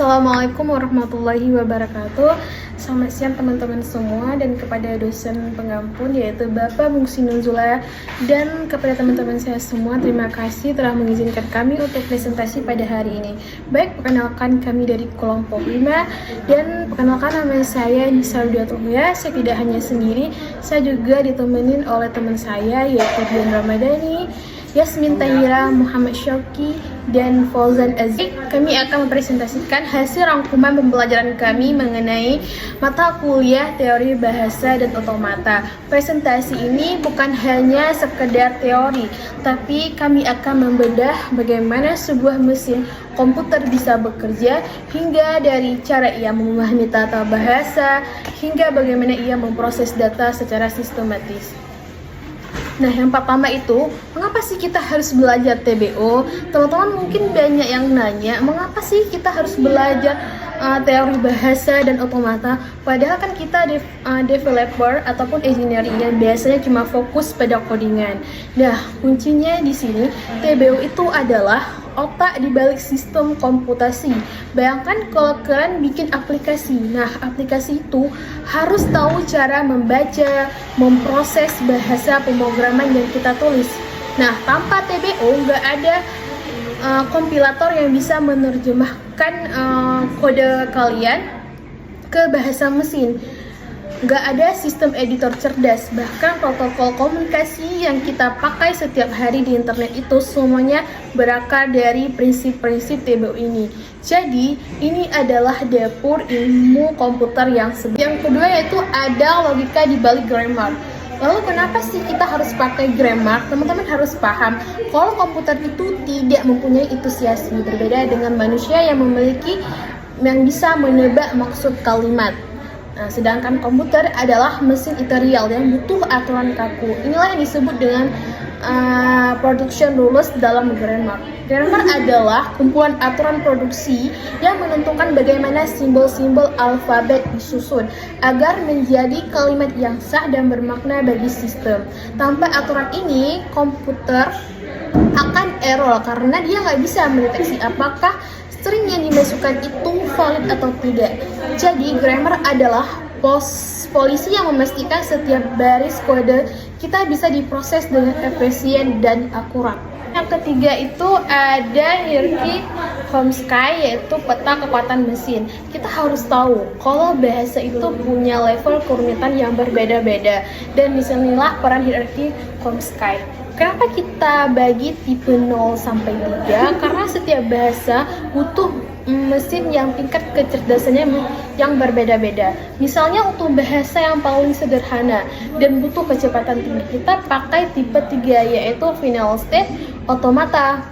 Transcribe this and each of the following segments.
Assalamualaikum warahmatullahi wabarakatuh. Selamat siang teman-teman semua, dan kepada dosen pengampun yaitu Bapak Mungsi Nuzula, dan kepada teman-teman saya semua, terima kasih telah mengizinkan kami untuk presentasi pada hari ini. Baik, perkenalkan kami dari kelompok 5, dan perkenalkan nama saya Nisa Widiatulya. Saya tidak hanya sendiri, saya juga ditemenin oleh teman saya yaitu Dian Ramadhani, Yasmin Tahira, Muhammad Syauki, dan Fauzan Aziz. Kami akan mempresentasikan hasil rangkuman pembelajaran kami mengenai mata kuliah teori bahasa dan otomata. Presentasi ini bukan hanya sekedar teori, tapi kami akan membedah bagaimana sebuah mesin komputer bisa bekerja, hingga dari cara ia memahami tata bahasa, hingga bagaimana ia memproses data secara sistematis. Nah, yang pertama itu, mengapa sih kita harus belajar TBO? Teman-teman mungkin banyak yang nanya, mengapa sih kita harus belajar teori bahasa dan otomata? Padahal kan kita developer ataupun engineer yang biasanya cuma fokus pada codingan. Nah, kuncinya di sini, TBO itu adalah otak di balik sistem komputasi. Bayangkan kalau kalian bikin aplikasi. Nah, aplikasi itu harus tahu cara membaca, memproses bahasa pemrograman yang kita tulis. Nah, tanpa TBO nggak ada kompilator yang bisa menerjemahkan kode kalian ke bahasa mesin. Nggak ada sistem editor cerdas, bahkan protokol komunikasi yang kita pakai setiap hari di internet itu semuanya berakar dari prinsip-prinsip TBO ini. Jadi, ini adalah dapur ilmu komputer yang sebenarnya. Yang kedua yaitu ada logika di balik grammar. Lalu kenapa sih kita harus pakai grammar? Teman-teman harus paham kalau komputer itu tidak mempunyai intusiasme, berbeda dengan manusia yang bisa menebak maksud kalimat. Nah, sedangkan komputer adalah mesin ethereal yang butuh aturan kaku. Inilah yang disebut dengan production rules dalam grammar. Grammar adalah kumpulan aturan produksi yang menentukan bagaimana simbol-simbol alfabet disusun agar menjadi kalimat yang sah dan bermakna bagi sistem. Tanpa aturan ini, komputer akan error karena dia nggak bisa mendeteksi apakah string yang dimasukkan itu valid atau tidak. Jadi, grammar adalah polisi yang memastikan setiap baris kode kita bisa diproses dengan efisien dan akurat. Yang ketiga itu ada hierarki Chomsky, yaitu peta kekuatan mesin. Kita harus tahu kalau bahasa itu punya level kerumitan yang berbeda-beda, dan disinilah peran hierarki Chomsky. Kenapa kita bagi tipe 0 sampai 3? Karena setiap bahasa butuh mesin yang tingkat kecerdasannya yang berbeda-beda. Misalnya untuk bahasa yang paling sederhana dan butuh kecepatan tinggi, kita pakai tipe 3 yaitu final state automata.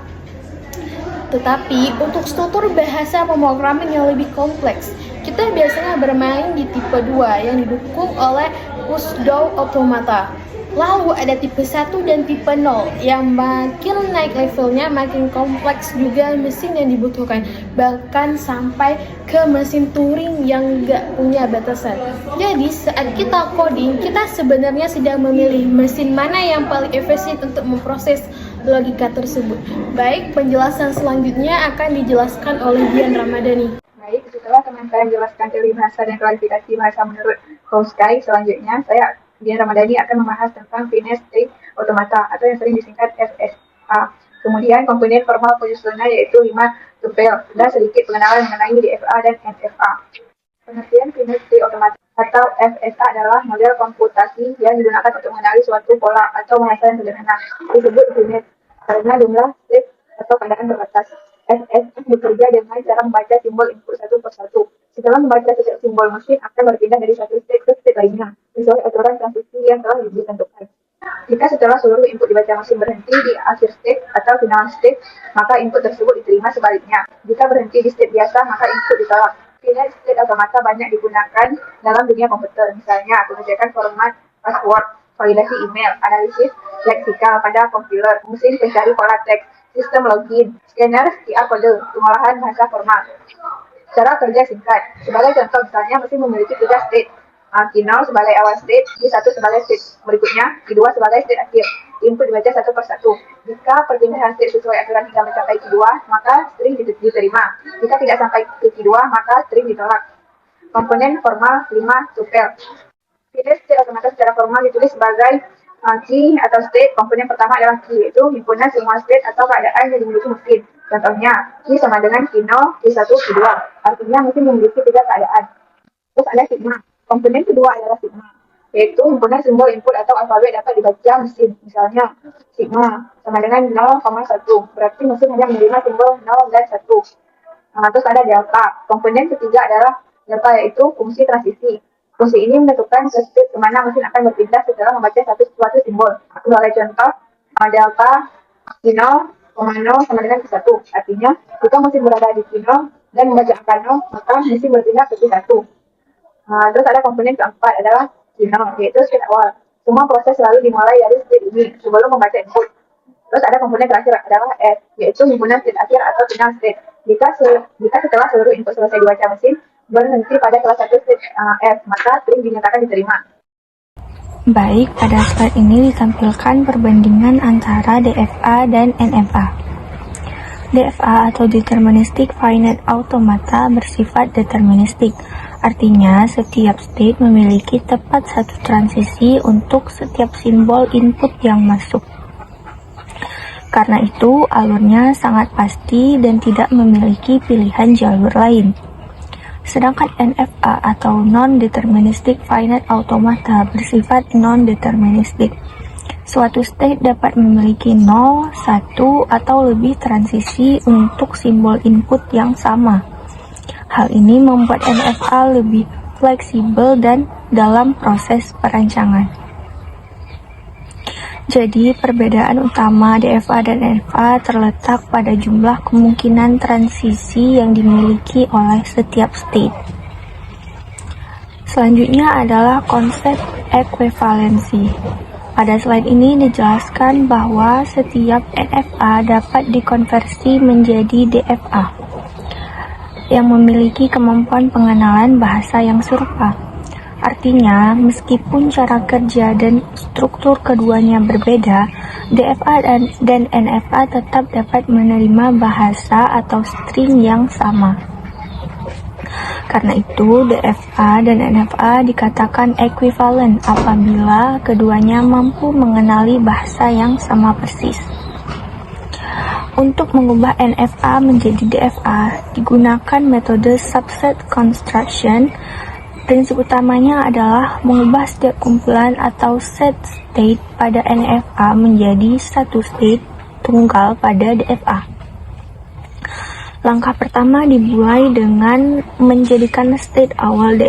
Tetapi untuk struktur bahasa pemrograman yang lebih kompleks, kita biasanya bermain di tipe 2 yang didukung oleh push-down automata. Lalu ada tipe 1 dan tipe 0 yang makin naik levelnya makin kompleks juga mesin yang dibutuhkan, bahkan sampai ke mesin Turing yang nggak punya batasan. Jadi saat kita coding, kita sebenarnya sedang memilih mesin mana yang paling efisien untuk memproses logika tersebut. Baik, penjelasan selanjutnya akan dijelaskan oleh Dian Ramadhani. Baik, setelah teman saya menjelaskan teori bahasa dan klasifikasi bahasa menurut Chomsky, selanjutnya saya Dian Ramadhani akan membahas tentang finite state automata atau yang sering disingkat FSA. Kemudian komponen formal penyusunannya yaitu 5 tupel dan sedikit pengenalan mengenai DFA dan NFA. Pengertian finite state automata atau FSA adalah model komputasi yang digunakan untuk mengenali suatu pola atau bahasa yang sederhana. Disebut finite karena jumlah state atau keadaan terbatas. FSA bekerja dengan cara membaca simbol input satu persatu. Setelah membaca setiap simbol, mesin akan berpindah dari satu state ke state lainnya sesuai aturan transisi yang telah ditentukan. Jika setelah seluruh input dibaca mesin berhenti di akhir state atau final state, maka input tersebut diterima sebaliknya. Jika berhenti di state biasa, maka input ditolak. Finite state automata banyak digunakan dalam dunia komputer, misalnya pengecekan format password, validasi email, analisis leksikal pada kompiler, mesin pencari pola teks, sistem login, scanner QR kode, pengolahan bahasa formal. Cara kerja singkat. Sebagai contoh, misalnya mesin memiliki 3 state. Q0 sebagai awal state, Q1 sebagai state berikutnya, Q2 sebagai state akhir. Input dibaca satu persatu. Jika perpindahan state sesuai aturan hingga mencapai Q2, maka string diterima. Jika tidak sampai ke Q2, maka string ditolak. Komponen formal 5 tupel. Finish state otomata secara formal ditulis sebagai key atau state. Komponen pertama adalah key, yaitu himpunan semua state atau keadaan yang dimiliki mesin. Contohnya, key sama dengan Q0, Q1, Q2. Artinya mesin memiliki 3 keadaan. Terus ada sigma. Komponen kedua adalah sigma, yaitu himpunan simbol input atau alfabet dapat dibaca mesin. Misalnya, sigma sama dengan 0,1. Berarti mesin hanya menerima simbol 0 dan 1. Terus ada delta. Komponen ketiga adalah delta, yaitu fungsi transisi. Fungsi ini menentukan ke state kemana mesin akan berpindah setelah membaca suatu simbol. Sebagai contoh, delta Q0, sama dengan Q1. Artinya, jika mesin berada di Q0 dan membaca angka 0, maka mesin berpindah ke Q1. Terus ada komponen keempat adalah Q0, yaitu state awal. Semua proses selalu dimulai dari state ini sebelum membaca input. Terus ada komponen terakhir adalah S, yaitu himpunan state akhir atau final state. Jika setelah seluruh input selesai dibaca mesin, berhenti pada salah satu state F, maka string dinyatakan diterima. Baik, pada slide ini ditampilkan perbandingan antara DFA dan NFA. DFA atau Deterministic Finite Automata bersifat deterministik, artinya setiap state memiliki tepat satu transisi untuk setiap simbol input yang masuk. Karena itu, alurnya sangat pasti dan tidak memiliki pilihan jalur lain. Sedangkan NFA atau Non-Deterministic Finite Automata bersifat non-deterministik. Suatu state dapat memiliki 0, 1, atau lebih transisi untuk simbol input yang sama. Hal ini membuat NFA lebih fleksibel dan dalam proses perancangan. Jadi, perbedaan utama DFA dan NFA terletak pada jumlah kemungkinan transisi yang dimiliki oleh setiap state. Selanjutnya adalah konsep ekuivalensi. Pada slide ini dijelaskan bahwa setiap NFA dapat dikonversi menjadi DFA yang memiliki kemampuan pengenalan bahasa yang serupa. Artinya, meskipun cara kerja dan struktur keduanya berbeda, DFA dan NFA tetap dapat menerima bahasa atau string yang sama. Karena itu, DFA dan NFA dikatakan ekuivalen apabila keduanya mampu mengenali bahasa yang sama persis. Untuk mengubah NFA menjadi DFA, digunakan metode subset construction. Prinsip utamanya adalah mengubah setiap kumpulan atau set state pada NFA menjadi satu state tunggal pada DFA. Langkah pertama dimulai dengan menjadikan state awal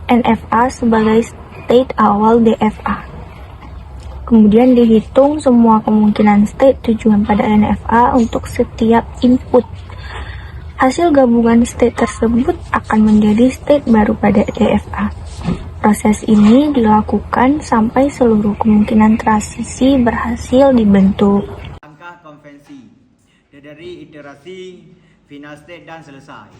NFA sebagai state awal DFA. Kemudian dihitung semua kemungkinan state tujuan pada NFA untuk setiap input. Hasil gabungan state tersebut akan menjadi state baru pada DFA. Proses ini dilakukan sampai seluruh kemungkinan transisi berhasil dibentuk. Langkah konvensi dari iterasi, final state dan selesai.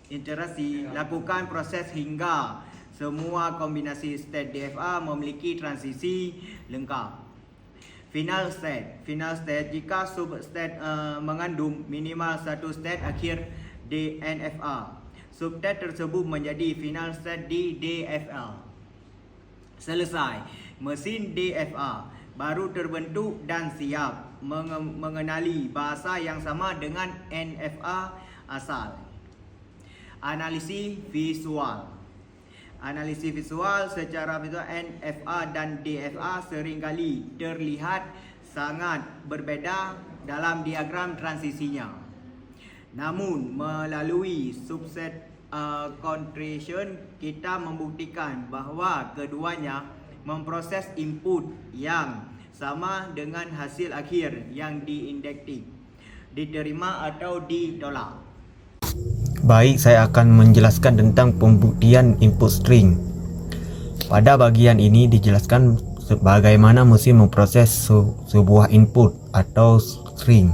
Iterasi, lakukan proses hingga semua kombinasi state DFA memiliki transisi lengkap. Final state jika substate mengandung minimal satu state akhir DNFA. Substate tersebut menjadi final state di DFA. Selesai, mesin DFA baru terbentuk dan siap mengenali bahasa yang sama dengan NFA asal. Analisis visual. Analisis visual secara visual NFA dan DFA seringkali terlihat sangat berbeda dalam diagram transisinya. Namun melalui subset contraction kita membuktikan bahawa keduanya memproses input yang sama dengan hasil akhir yang diindektif, diterima atau ditolak. Baik, saya akan menjelaskan tentang pembuktian input string. Pada bagian ini dijelaskan bagaimana mesin memproses sebuah input atau string.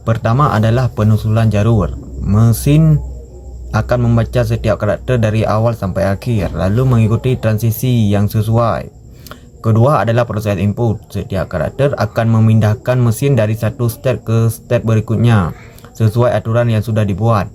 Pertama adalah penusulan jalur. Mesin akan membaca setiap karakter dari awal sampai akhir, lalu mengikuti transisi yang sesuai. Kedua adalah proses input. Setiap karakter akan memindahkan mesin dari satu state ke state berikutnya sesuai aturan yang sudah dibuat.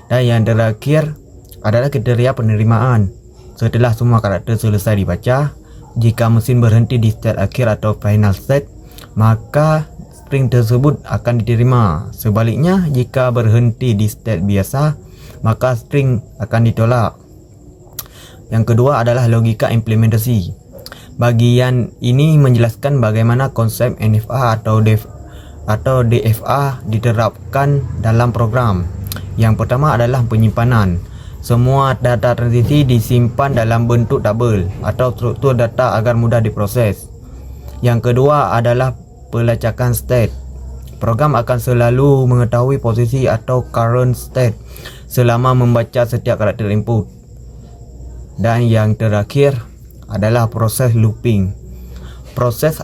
Dan yang terakhir adalah kriteria penerimaan. Setelah semua karakter selesai dibaca, jika mesin berhenti di state akhir atau final state, maka string tersebut akan diterima. Sebaliknya, jika berhenti di state biasa, maka string akan ditolak. Yang kedua adalah logika implementasi. Bagian ini menjelaskan bagaimana konsep NFA atau DFA diterapkan dalam program. Yang pertama adalah penyimpanan. Semua data transisi disimpan dalam bentuk tabel atau struktur data agar mudah diproses. Yang kedua adalah pelacakan state. Program akan selalu mengetahui posisi atau current state selama membaca setiap karakter input. Dan yang terakhir adalah proses looping. Program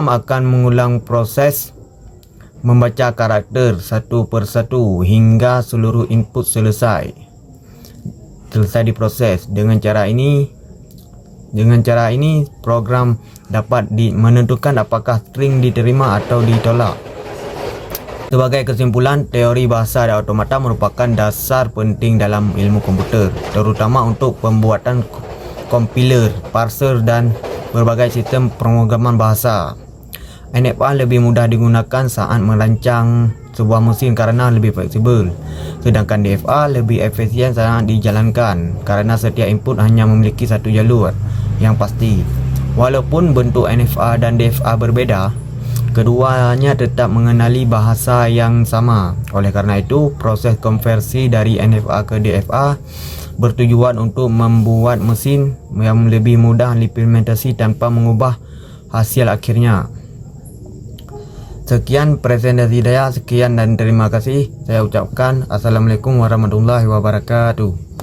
akan mengulang proses membaca karakter satu persatu hingga seluruh input selesai diproses. Dengan cara ini program dapat menentukan apakah string diterima atau ditolak. Sebagai kesimpulan, teori bahasa dan automata merupakan dasar penting dalam ilmu komputer, terutama untuk pembuatan compiler, parser dan berbagai sistem pemrograman bahasa. NFA lebih mudah digunakan saat merancang sebuah mesin karena lebih fleksibel, sedangkan DFA lebih efisien saat dijalankan karena setiap input hanya memiliki satu jalur yang pasti. Walaupun bentuk NFA dan DFA berbeda, keduanya tetap mengenali bahasa yang sama. Oleh karena itu, proses konversi dari NFA ke DFA bertujuan untuk membuat mesin yang lebih mudah diimplementasi tanpa mengubah hasil akhirnya. Sekian presentasi saya, sekian dan terima kasih. Saya ucapkan Assalamualaikum warahmatullahi wabarakatuh.